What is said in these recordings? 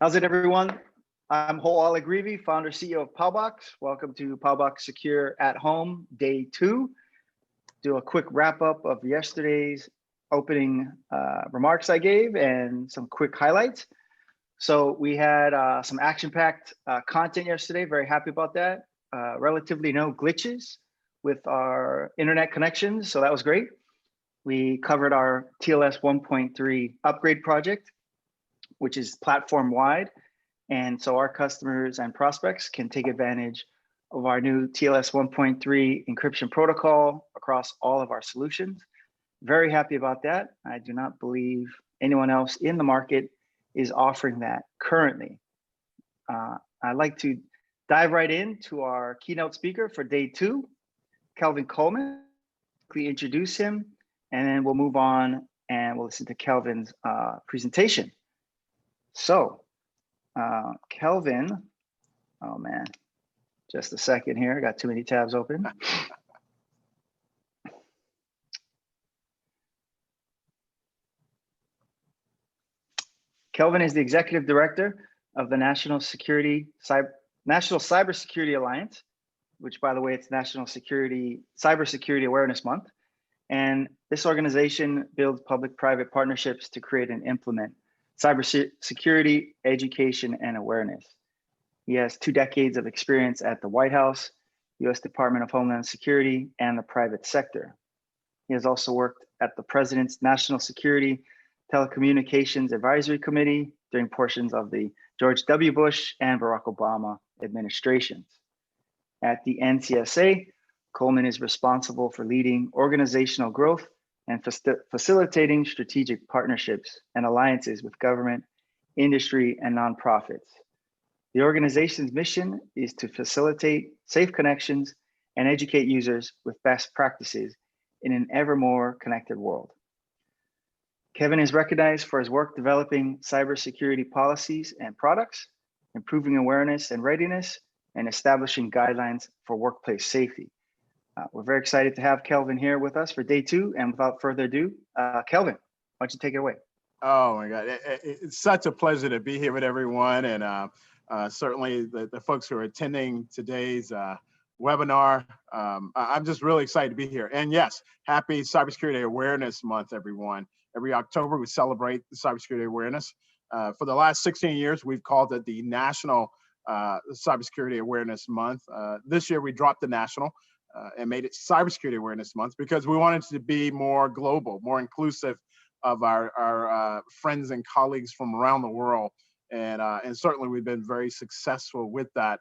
How's it, everyone? I'm Ho Aligrivi, founder CEO of Powbox. Welcome to Powbox Secure at Home, day 2. Do a quick wrap up of yesterday's opening remarks I gave and some quick highlights. So we had some action-packed content yesterday. Very happy about that. Relatively no glitches with our internet connections, so that was great. We covered our TLS 1.3 upgrade project, which is platform-wide. And so our customers and prospects can take advantage of our new TLS 1.3 encryption protocol across all of our solutions. Very happy about that. I do not believe anyone else in the market is offering that currently. I'd like to dive right into our keynote speaker for day 2, Kelvin Coleman. Quickly introduce him, and then we'll move on and we'll listen to Kelvin's presentation. So, Kelvin, oh man, just a second here. I got too many tabs open. Kelvin is the executive director of the National Cybersecurity Alliance, which, by the way, it's National Cybersecurity Awareness Month. And this organization builds public-private partnerships to create and implement cybersecurity, education, and awareness. He has 2 decades of experience at the White House, U.S. Department of Homeland Security, and the private sector. He has also worked at the President's National Security Telecommunications Advisory Committee during portions of the George W. Bush and Barack Obama administrations. At the NCSA, Coleman is responsible for leading organizational growth and facilitating strategic partnerships and alliances with government, industry, and nonprofits. The organization's mission is to facilitate safe connections and educate users with best practices in an ever more connected world. Kevin is recognized for his work developing cybersecurity policies and products, improving awareness and readiness, and establishing guidelines for workplace safety. We're very excited to have Kelvin here with us for day 2. And without further ado, Kelvin, why don't you take it away? Oh my God, it's such a pleasure to be here with everyone. And certainly the folks who are attending today's webinar. I'm just really excited to be here. And yes, happy Cybersecurity Awareness Month, everyone. Every October, we celebrate the Cybersecurity Awareness. For the last 16 years, we've called it the National Cybersecurity Awareness Month. This year, we dropped the national and made it Cybersecurity Awareness Month because we wanted to be more global, more inclusive of our friends and colleagues from around the world. And certainly we've been very successful with that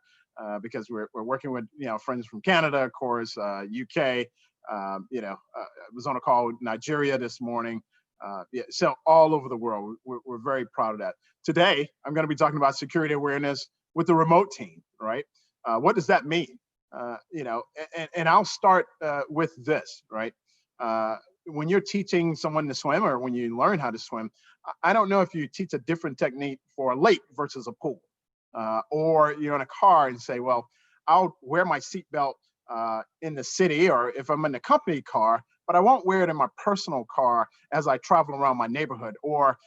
because we're working with friends from Canada, of course, UK. I was on a call with Nigeria this morning. So all over the world, we're very proud of that. Today, I'm going to be talking about security awareness with the remote team, right? What does that mean? And I'll start with this, right? When you're teaching someone to swim or when you learn how to swim, I don't know if you teach a different technique for a lake versus a pool, or you're in a car and say, well, I'll wear my seatbelt in the city or if I'm in the company car, but I won't wear it in my personal car as I travel around my neighborhood, or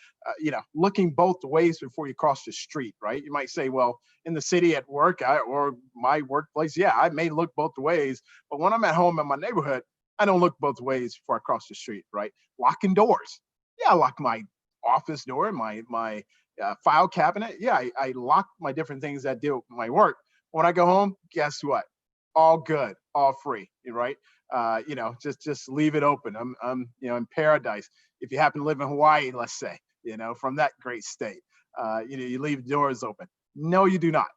looking both ways before you cross the street, right? You might say, well, in the city at work or my workplace, yeah, I may look both ways, but when I'm at home in my neighborhood, I don't look both ways before I cross the street, right? Locking doors. Yeah, I lock my office door, my file cabinet. Yeah, I lock my different things that deal with my work. When I go home, guess what? All good, all free, right? Just leave it open. I'm in paradise. If you happen to live in Hawaii, let's say, from that great state, you leave doors open. No, you do not.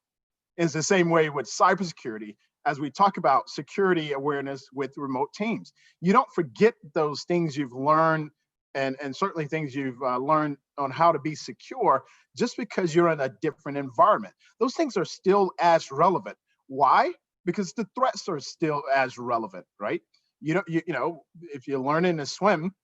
It's the same way with cybersecurity. As we talk about security awareness with remote teams, you don't forget those things you've learned and certainly things you've learned on how to be secure just because you're in a different environment. Those things are still as relevant. Why? Because the threats are still as relevant, right? If you're learning to swim,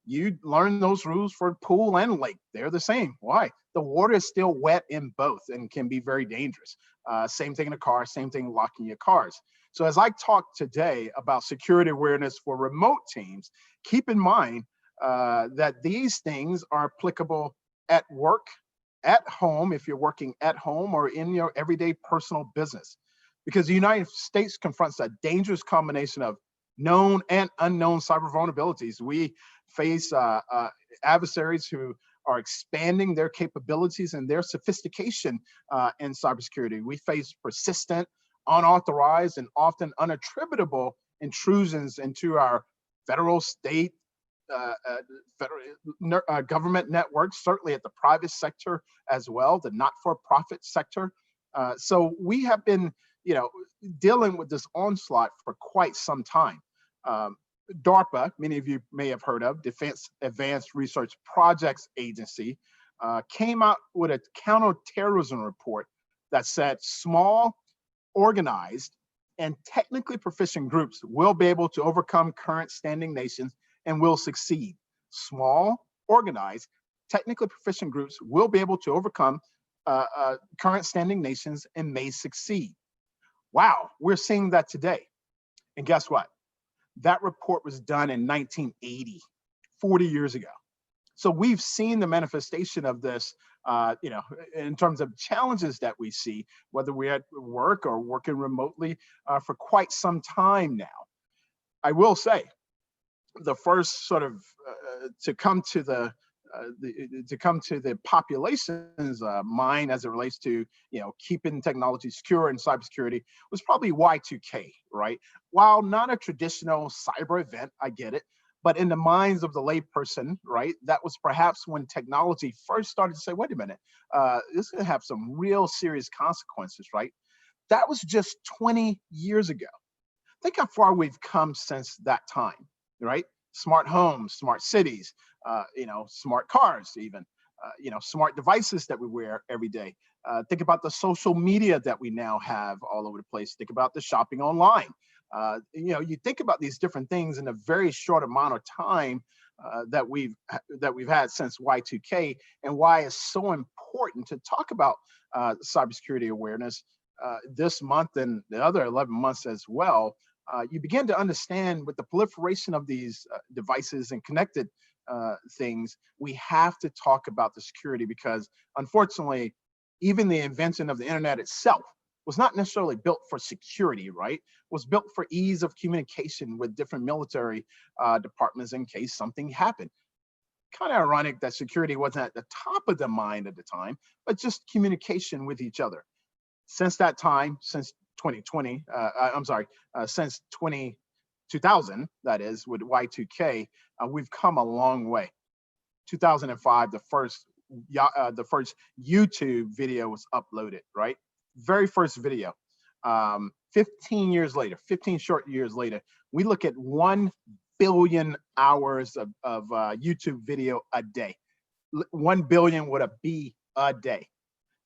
you learn those rules for pool and lake. They're the same. Why? The water is still wet in both and can be very dangerous. Same thing in a car, same thing locking your cars. So as I talk today about security awareness for remote teams, keep in mind that these things are applicable at work at home, if you're working at home or in your everyday personal business. Because the United States confronts a dangerous combination of known and unknown cyber vulnerabilities. We face adversaries who are expanding their capabilities and their sophistication in cybersecurity. We face persistent, unauthorized, and often unattributable intrusions into our federal, state, government networks, certainly at the private sector as well, the not-for-profit sector. So we have been, dealing with this onslaught for quite some time. DARPA, many of you may have heard of, Defense Advanced Research Projects Agency, came out with a counterterrorism report that said small, organized, and technically proficient groups will be able to overcome current standing nations and will succeed. Small, organized, technically proficient groups will be able to overcome current standing nations and may succeed. Wow, we're seeing that today. And guess what? That report was done in 1980, 40 years ago. So we've seen the manifestation of this, in terms of challenges that we see, whether we're at work or working remotely for quite some time now. I will say, the first sort of to come to the population's mind as it relates to keeping technology secure and cybersecurity was probably Y2K, right? While not a traditional cyber event, I get it, but in the minds of the layperson, right, that was perhaps when technology first started to say, wait a minute, this is going to have some real serious consequences, right? That was just 20 years ago. Think how far we've come since that time, right? Smart homes, smart cities, smart cars, even, smart devices that we wear every day. Think about the social media that we now have all over the place. Think about the shopping online. You think about these different things in a very short amount of time that we've had since Y2K, and why it's so important to talk about cybersecurity awareness this month and the other 11 months as well. You begin to understand, with the proliferation of these devices and connected things, we have to talk about the security, because unfortunately, even the invention of the internet itself was not necessarily built for security, right? It was built for ease of communication with different military departments in case something happened. Kind of ironic that security wasn't at the top of the mind at the time, but just communication with each other. Since that time, since 2020, since 2000, that is, with Y2K, we've come a long way. 2005, the first YouTube video was uploaded, right? Very first video. 15 years later, 15 short years later, we look at 1 billion hours of YouTube video a day. 1 billion with a B a day.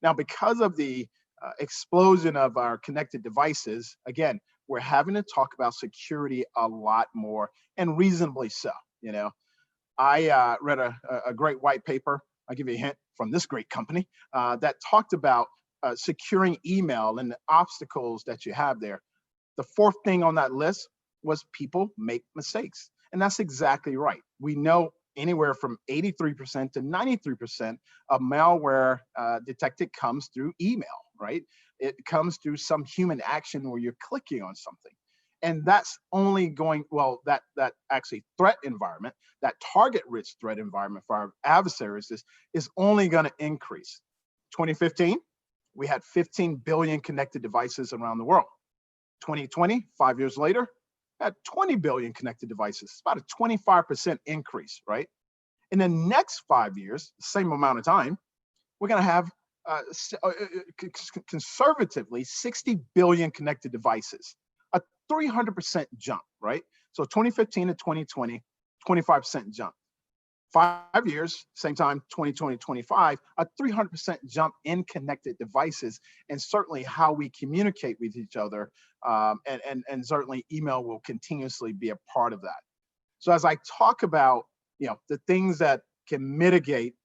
Now, because of the explosion of our connected devices, again, we're having to talk about security a lot more, and reasonably so. I read a great white paper, I'll give you a hint, from this great company that talked about securing email and the obstacles that you have there. The fourth thing on that list was people make mistakes. And that's exactly right. We know anywhere from 83% to 93% of malware detected comes through email, right? It comes through some human action where you're clicking on something. And that's only going, well, that actually threat environment, that target-rich threat environment for our adversaries is only going to increase. 2015, we had 15 billion connected devices around the world. 2020, 5 years later, had 20 billion connected devices. It's about a 25% increase, right? In the next 5 years, same amount of time, we're going to have conservatively 60 billion connected devices, a 300% jump, right? So 2015 to 2020, 25% jump. 5 years, same time, 2020, 25, a 300% jump in connected devices, and certainly how we communicate with each other, and certainly email will continuously be a part of that. So as I talk about, the things that can mitigate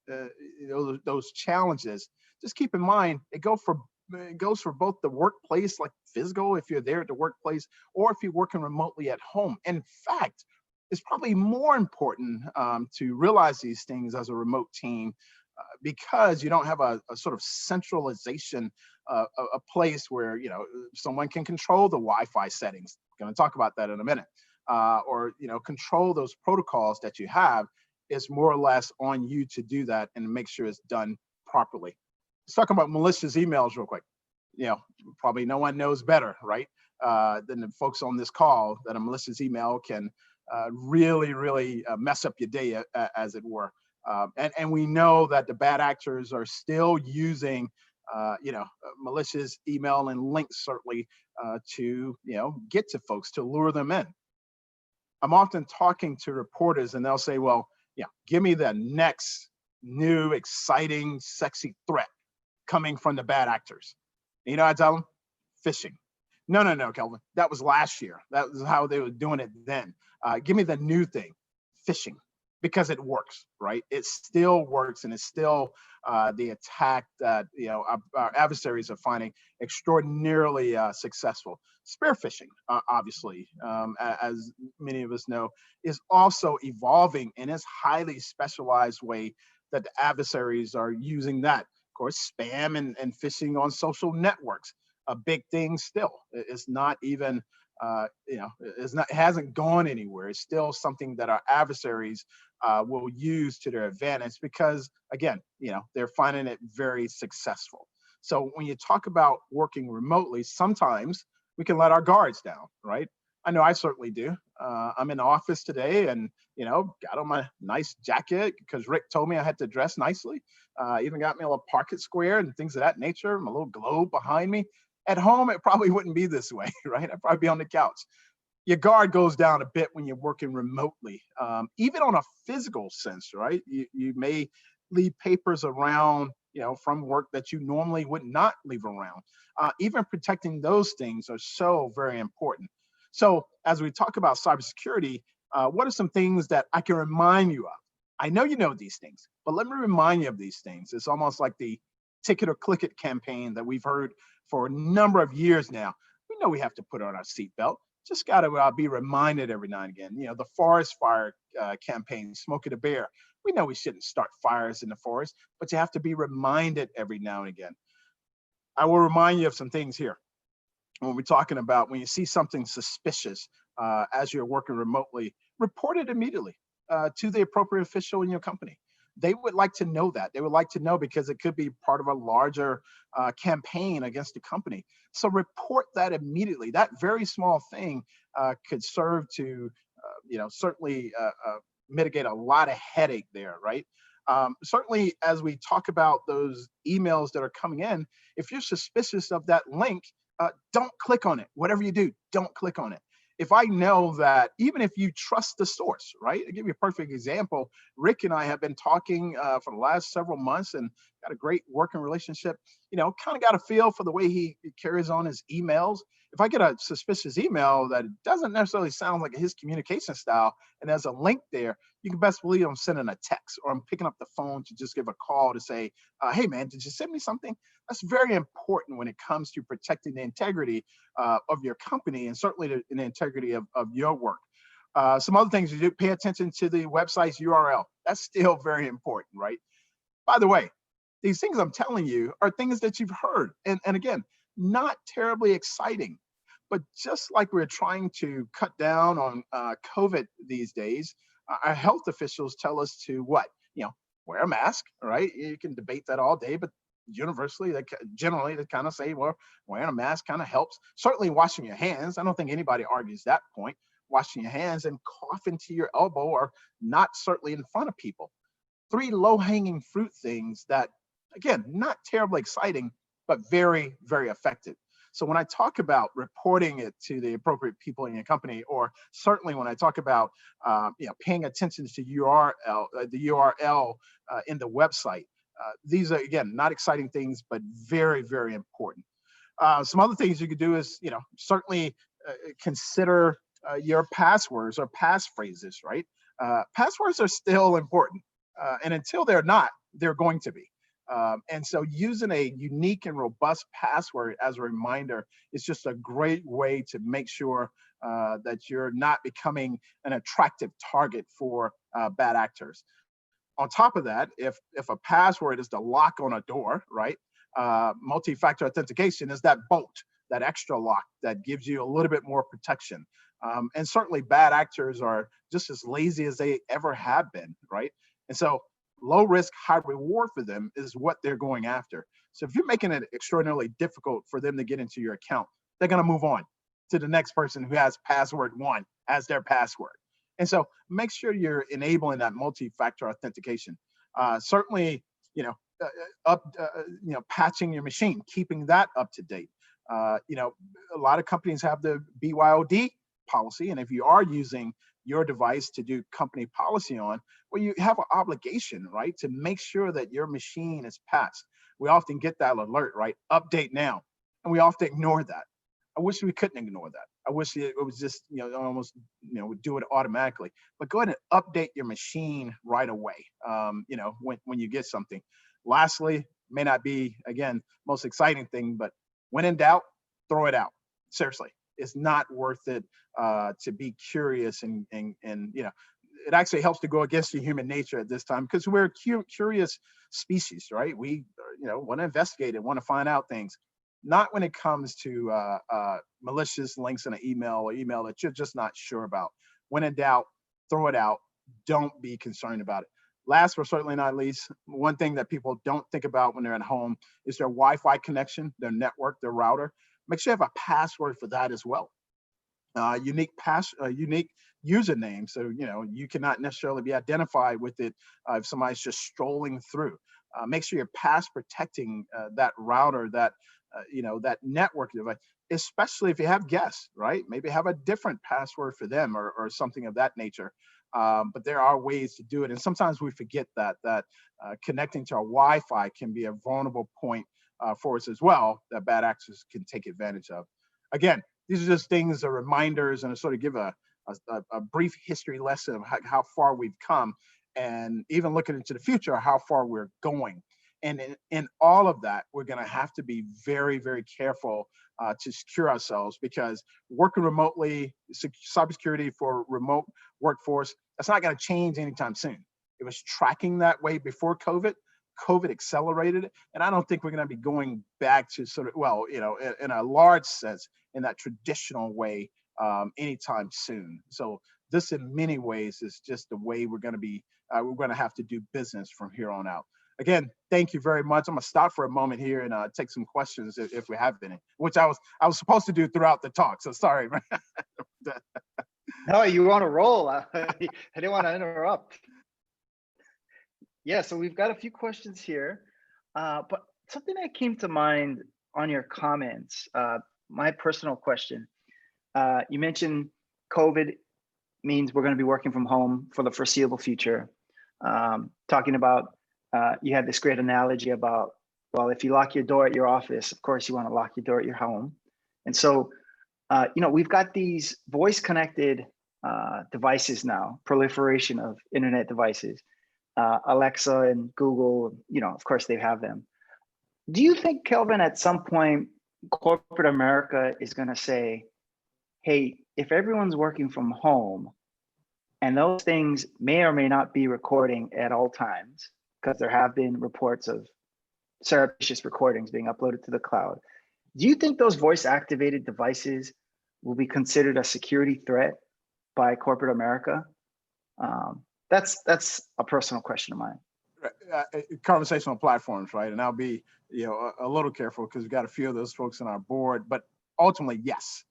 those challenges, just keep in mind it goes for both the workplace, like physical, if you're there at the workplace, or if you're working remotely at home. In fact, it's probably more important to realize these things as a remote team because you don't have a sort of centralization, a place where someone can control the Wi-Fi settings. We're going to talk about that in a minute, or control those protocols that you have. Is more or less on you to do that and make sure it's done properly. Let's talk about malicious emails real quick. Probably no one knows better, right, than the folks on this call, that a malicious email can really, really mess up your day, as it were. And we know that the bad actors are still using, malicious email and links, certainly, to, get to folks, to lure them in. I'm often talking to reporters and they'll say, well, give me the next new, exciting, sexy threat coming from the bad actors. I tell them, phishing. No, Kelvin, that was last year. That was how they were doing it then. Give me the new thing, phishing, because it works, right? It still works, and it's still the attack that our adversaries are finding extraordinarily successful. Spear phishing, obviously, as many of us know, is also evolving in its highly specialized way that the adversaries are using that. Of course, spam and phishing on social networks, a big thing still. It's not even, it hasn't gone anywhere. It's still something that our adversaries will use to their advantage because, again, they're finding it very successful. So when you talk about working remotely, sometimes we can let our guards down, right? I know I certainly do. I'm in the office today and, got on my nice jacket because Rick told me I had to dress nicely. Even got me a little pocket square and things of that nature, my little globe behind me. At home, it probably wouldn't be this way, right? I'd probably be on the couch. Your guard goes down a bit when you're working remotely, even on a physical sense, right? You may leave papers around, from work that you normally would not leave around. Even protecting those things are so very important. So as we talk about cybersecurity, what are some things that I can remind you of? I know you know these things, but let me remind you of these things. It's almost like the ticket or click it campaign that we've heard for a number of years now. We know we have to put on our seatbelt. Just got to be reminded every now and again. The forest fire campaign, Smokey the Bear. We know we shouldn't start fires in the forest, but you have to be reminded every now and again. I will remind you of some things here. When we're talking about when you see something suspicious as you're working remotely, report it immediately to the appropriate official in your company. They would like to know that. They would like to know because it could be part of a larger campaign against the company. So report that immediately. That very small thing could serve to, certainly mitigate a lot of headache there, right? Certainly, as we talk about those emails that are coming in, if you're suspicious of that link, don't click on it. Whatever you do, don't click on it. If I know that, even if you trust the source, right? I'll give you a perfect example. Rick and I have been talking for the last several months and got a great working relationship, kind of got a feel for the way he carries on his emails. If I get a suspicious email that doesn't necessarily sound like his communication style and there's a link there, you can best believe I'm sending a text or I'm picking up the phone to just give a call to say, hey man, did you send me something? That's very important when it comes to protecting the integrity of your company and certainly the integrity of your work. Some other things you do, pay attention to the website's URL. That's still very important, right? By the way, these things I'm telling you are things that you've heard. And again, not terribly exciting, but just like we're trying to cut down on COVID these days, our health officials tell us to what? Wear a mask, right? You can debate that all day, but universally, generally they kind of say, well, wearing a mask kind of helps. Certainly washing your hands. I don't think anybody argues that point. Washing your hands and cough into your elbow or not certainly in front of people. 3 low-hanging fruit things that, again, not terribly exciting, but very, very effective. So when I talk about reporting it to the appropriate people in your company, or certainly when I talk about paying attention to the URL in the website, these are, again, not exciting things, but very, very important. Some other things you could do is, certainly consider your passwords or passphrases, right? Passwords are still important. And until they're not, they're going to be. And so using a unique and robust password as a reminder is just a great way to make sure that you're not becoming an attractive target for bad actors. On top of that, if a password is the lock on a door, right? Multi-factor authentication is that bolt, that extra lock that gives you a little bit more protection. And certainly bad actors are just as lazy as they ever have been, right? And so low risk, high reward for them is what they're going after. So if you're making it extraordinarily difficult for them to get into your account, they're going to move on to the next person who has password one as their password. And so make sure you're enabling that multi-factor authentication. Certainly, you know, patching your machine, keeping that up to date. A lot of companies have the BYOD policy, and if you are using your device to do company policy on, well, you have an obligation, right, to make sure that your machine is patched. We often get that alert, right, update now, and we often ignore that. I wish we couldn't ignore that. I wish it was just, almost, do it automatically. But go ahead and update your machine right away, when you get something. Lastly, may not be, again, most exciting thing, but when in doubt, throw it out. Seriously, it's not worth it to be curious and it actually helps to go against your human nature at this time because we're a curious species, right? We, want to investigate and want to find out things. Not when it comes to malicious links in an email or email that you're just not sure about. When in doubt, throw it out. Don't be concerned about it. Last but certainly not least, one thing that people don't think about when they're at home is their Wi-Fi connection, their network, their router. Make sure you have a password for that as well. Unique username, so you cannot necessarily be identified with it if somebody's just strolling through. Make sure you're pass protecting that router, that that network device, especially if you have guests, right? Maybe have a different password for them or something of that nature. But there are ways to do it, and sometimes we forget that connecting to our Wi-Fi can be a vulnerable point for us as well that bad actors can take advantage of. Again, these are just things, reminders, and to sort of give a brief history lesson of how far we've come, and even looking into the future, how far we're going. And in all of that, we're going to have to be very, very careful to secure ourselves, because working remotely, cybersecurity for remote workforce, that's not going to change anytime soon. It was tracking that way before COVID. COVID accelerated it, and I don't think we're going to be going back to sort of, well, in a large sense, in that traditional way anytime soon. So this, in many ways, is just the way we're going to have to do business from here on out. Again, thank you very much. I'm gonna stop for a moment here and take some questions if we have any, which I was supposed to do throughout the talk. So sorry. No, you want to roll. I didn't want to interrupt. Yeah, so we've got a few questions here, but something that came to mind on your comments, my personal question, you mentioned COVID means we're going to be working from home for the foreseeable future. Talking about, you had this great analogy about, well, if you lock your door at your office, of course you want to lock your door at your home. And so, we've got these voice connected devices now, proliferation of internet devices. Alexa and Google, of course they have them. Do you think, Kelvin, at some point, corporate America is going to say, hey, if everyone's working from home and those things may or may not be recording at all times, because there have been reports of surreptitious recordings being uploaded to the cloud, do you think those voice activated devices will be considered a security threat by corporate America? That's a personal question of mine. Conversational platforms, right? And I'll be, a little careful because we've got a few of those folks on our board, but ultimately, yes,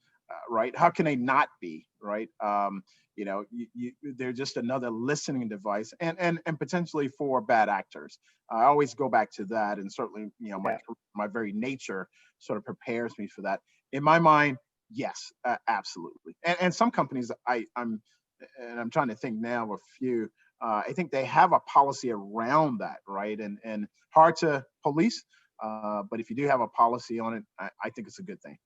right? How can they not be, right? They're just another listening device, and potentially for bad actors. I always go back to that, and certainly, my very nature sort of prepares me for that. In my mind, yes, absolutely. And some companies, I'm trying to think now of a few. I think they have a policy around that, right? And hard to police, but if you do have a policy on it, I think it's a good thing.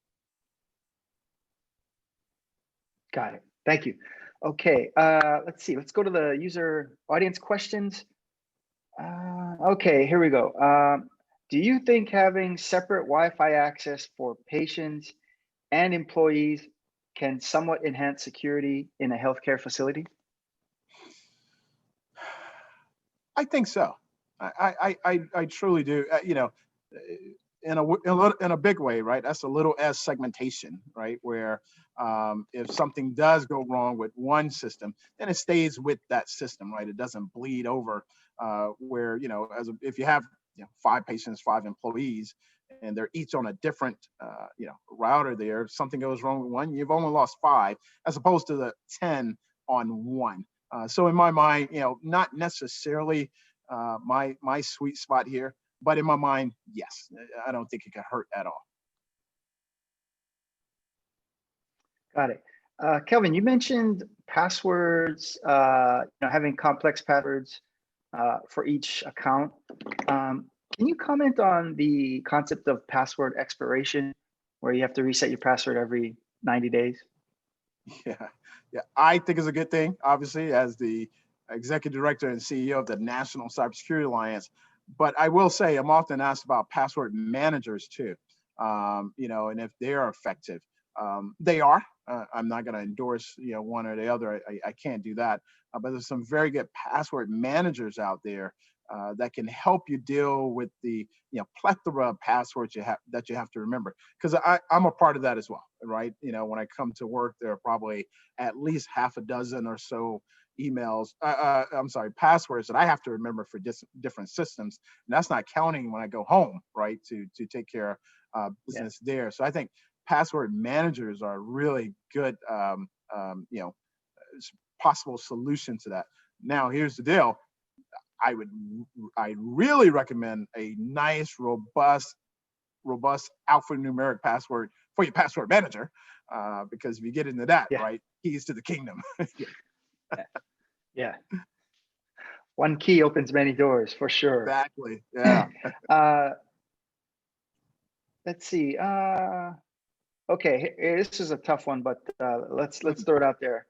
Got it. Thank you. Okay, let's see. Let's go to the user audience questions. Okay, here we go. Do you think having separate Wi-Fi access for patients and employees can somewhat enhance security in a healthcare facility? I think so. I truly do. In a big way, right? That's a little s segmentation, right? Where if something does go wrong with one system, then it stays with that system, right? It doesn't bleed over. Where if you have 5 patients, 5 employees, and they're each on a different router there. If something goes wrong with one, you've only lost 5, as opposed to the 10 on one. So in my mind, not necessarily my sweet spot here, but in my mind, yes, I don't think it could hurt at all. Got it. Kelvin, you mentioned passwords, having complex passwords for each account. Can you comment on the concept of password expiration, where you have to reset your password every 90 days? Yeah, yeah, I think it's a good thing, obviously, as the executive director and CEO of the National Cybersecurity Alliance. But I will say, I'm often asked about password managers too, and if they are effective. They are. I'm not going to endorse, one or the other. I can't do that. But there's some very good password managers out there that can help you deal with the plethora of passwords that you have to remember. Because I'm a part of that as well, right? When I come to work, there are probably at least half a dozen or so emails. I'm sorry, passwords that I have to remember for different systems, and that's not counting when I go home, right? To take care of business there. So I think password managers are a really good, possible solution to that. Now, here's the deal. I really recommend a nice, robust alphanumeric password for your password manager, because if you get into that, right, keys to the kingdom. Yeah. One key opens many doors, for sure. Exactly. Yeah. Let's see. Okay, this is a tough one, but let's throw it out there.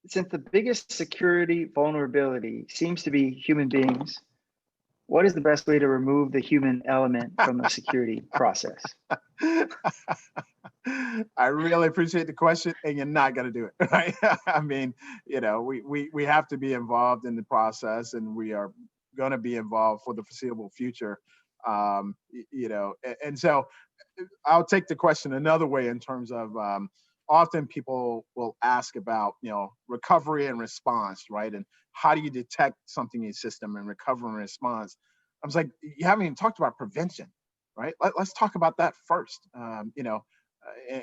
Since the biggest security vulnerability seems to be human beings, what is the best way to remove the human element from the security process? I really appreciate the question, and you're not going to do it, right? I mean, we have to be involved in the process, and we are going to be involved for the foreseeable future. And so I'll take the question another way in terms of often people will ask about, recovery and response, right? And how do you detect something in your system and recover and response? I was like, you haven't even talked about prevention, right? Let's talk about that first.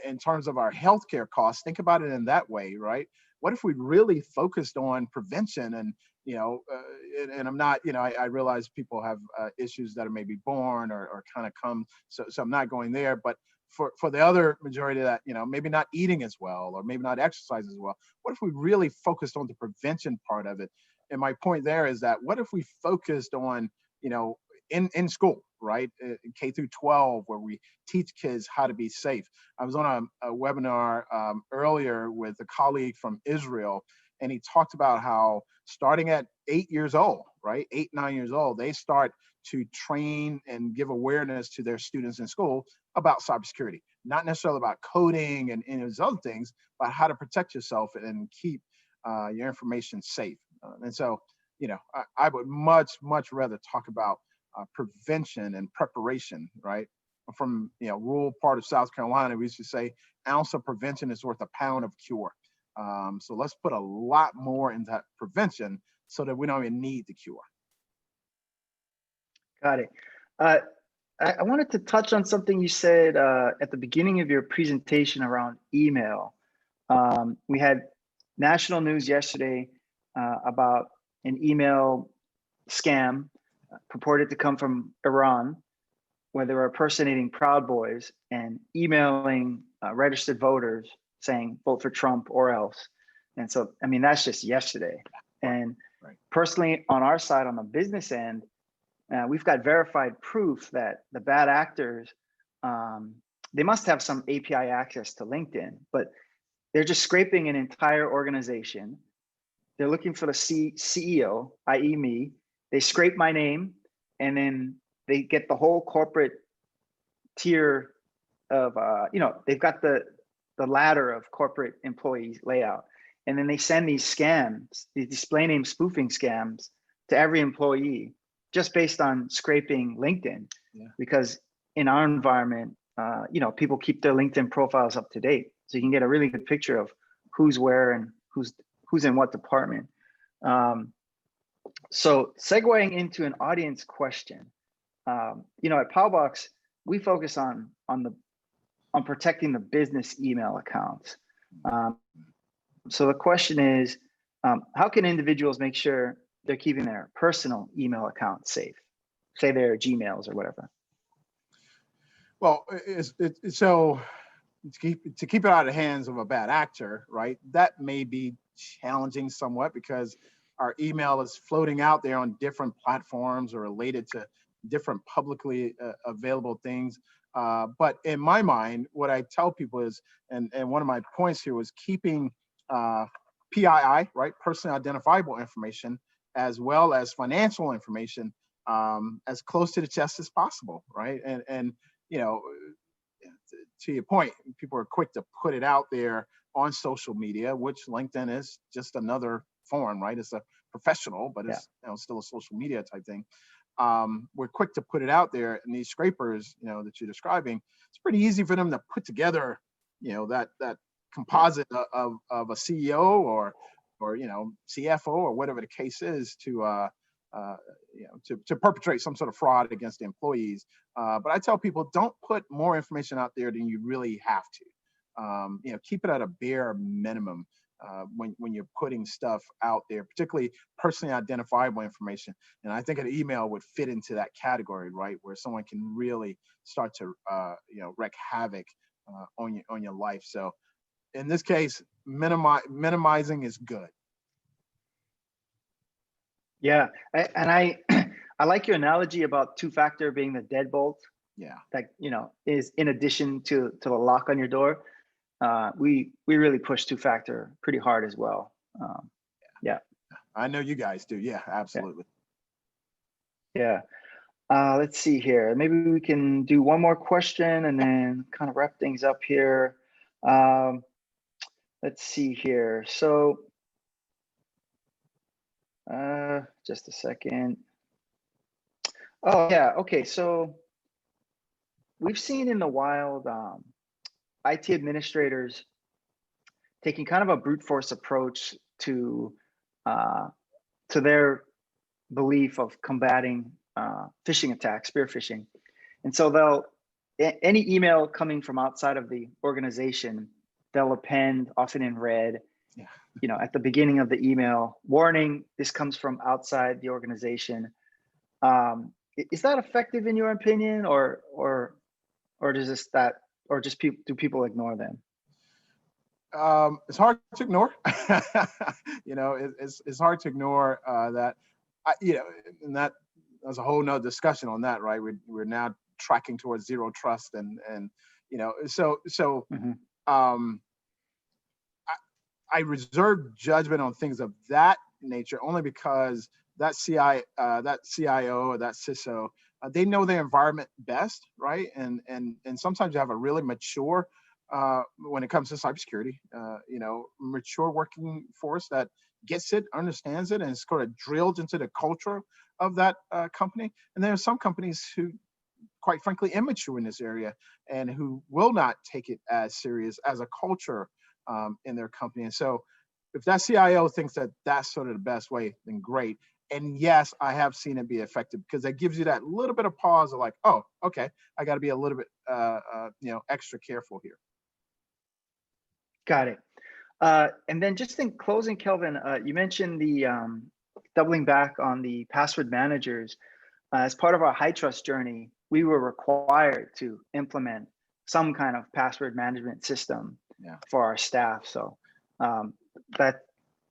In terms of our healthcare costs, think about it in that way, right? What if we really focused on prevention and, and I'm not, I realize people have issues that are maybe born or kind of come, so I'm not going there, but for the other majority of that, maybe not eating as well, or maybe not exercise as well. What if we really focused on the prevention part of it? And my point there is that what if we focused on, in school, right? K through 12, where we teach kids how to be safe. I was on a webinar earlier with a colleague from Israel, and he talked about how starting at 8 years old, right? 8, 9 years old, they start to train and give awareness to their students in school about cybersecurity, not necessarily about coding and those other things, but how to protect yourself and keep your information safe. And so, I would much rather talk about prevention and preparation, right? From rural part of South Carolina, we used to say, ounce of prevention is worth a pound of cure. So let's put a lot more into that prevention so that we don't even need the cure. Got it. I wanted to touch on something you said at the beginning of your presentation around email. We had national news yesterday about an email scam purported to come from Iran, where they were impersonating Proud Boys and emailing registered voters saying, vote for Trump or else. And so, I mean, that's just yesterday. And personally, on our side, on the business end, we've got verified proof that the bad actors, they must have some API access to LinkedIn, but they're just scraping an entire organization. They're looking for the CEO, i.e. me. They scrape my name, and then they get the whole corporate tier of, they've got the ladder of corporate employees layout. And then they send these scams, these display name spoofing scams to every employee just based on scraping LinkedIn. Yeah. Because in our environment, people keep their LinkedIn profiles up to date, so you can get a really good picture of who's where and who's in what department. So segueing into an audience question, at Powbox, we focus on protecting the business email accounts. So the question is, how can individuals make sure they're keeping their personal email accounts safe, say their Gmails or whatever? Well, so to keep it out of the hands of a bad actor, right? That may be challenging somewhat because our email is floating out there on different platforms or related to different publicly available things. But in my mind, what I tell people is, and one of my points here was keeping PII, right, personally identifiable information, as well as financial information, as close to the chest as possible, right? And to your point, people are quick to put it out there on social media, which LinkedIn is just another form, right? It's a professional, but it's still a social media type thing. We're quick to put it out there, and these scrapers, that you're describing, it's pretty easy for them to put together, that composite of a CEO or CFO or whatever the case is to perpetrate some sort of fraud against the employees. But I tell people, don't put more information out there than you really have to. Keep it at a bare minimum when you're putting stuff out there, particularly personally identifiable information. And I think an email would fit into that category, right, where someone can really start to wreak havoc on your life. So in this case, minimizing is good. Yeah, I like your analogy about two-factor being the deadbolt. Yeah, that is in addition to the lock on your door. We really push two-factor pretty hard as well. Yeah, I know you guys do. Yeah, absolutely. Yeah. Let's see here. Maybe we can do one more question and then kind of wrap things up here. Let's see here. So, just a second. Oh yeah. Okay. So we've seen in the wild IT administrators taking kind of a brute force approach to their belief of combating phishing attacks, spear phishing. And so any email coming from outside of the organization, they'll append, often in red, at the beginning of the email, warning, this comes from outside the organization. Is that effective in your opinion, or do people ignore them? It's hard to ignore. It's hard to ignore that. And that's a whole nother discussion on that, right? We're now tracking towards zero trust, and I reserve judgment on things of that nature only because that CIO or that CISO, they know their environment best, right? And sometimes you have a really mature, when it comes to cybersecurity, mature working force that gets it, understands it, and it's sort of drilled into the culture of that company. And there are some companies who, quite frankly, immature in this area and who will not take it as serious as a culture in their company. And so if that CIO thinks that that's sort of the best way, then great. And yes, I have seen it be effective because that gives you that little bit of pause of like, oh, okay, I got to be a little bit, extra careful here. Got it. And then just in closing, Kelvin, you mentioned the doubling back on the password managers. As part of our high trust journey, we were required to implement some kind of password management system for our staff. So that,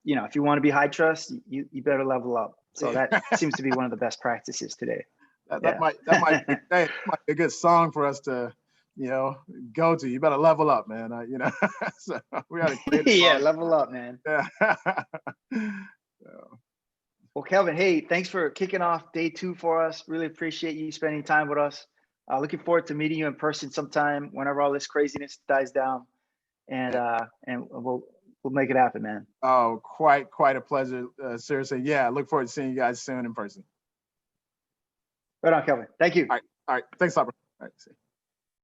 if you want to be high trust, you better level up. So that seems to be one of the best practices today. That might be a good song for us to go to. You better level up, man. So we gotta clear level up, man. Yeah. Well, Kelvin, hey, thanks for kicking off day 2 for us. Really appreciate you spending time with us. Looking forward to meeting you in person sometime whenever all this craziness dies down, and we'll we'll make it happen, man. Oh, quite a pleasure. Seriously. Yeah. Look forward to seeing you guys soon in person. Right on, Kelvin. Thank you. All right. Thanks, Albert. All right. See you.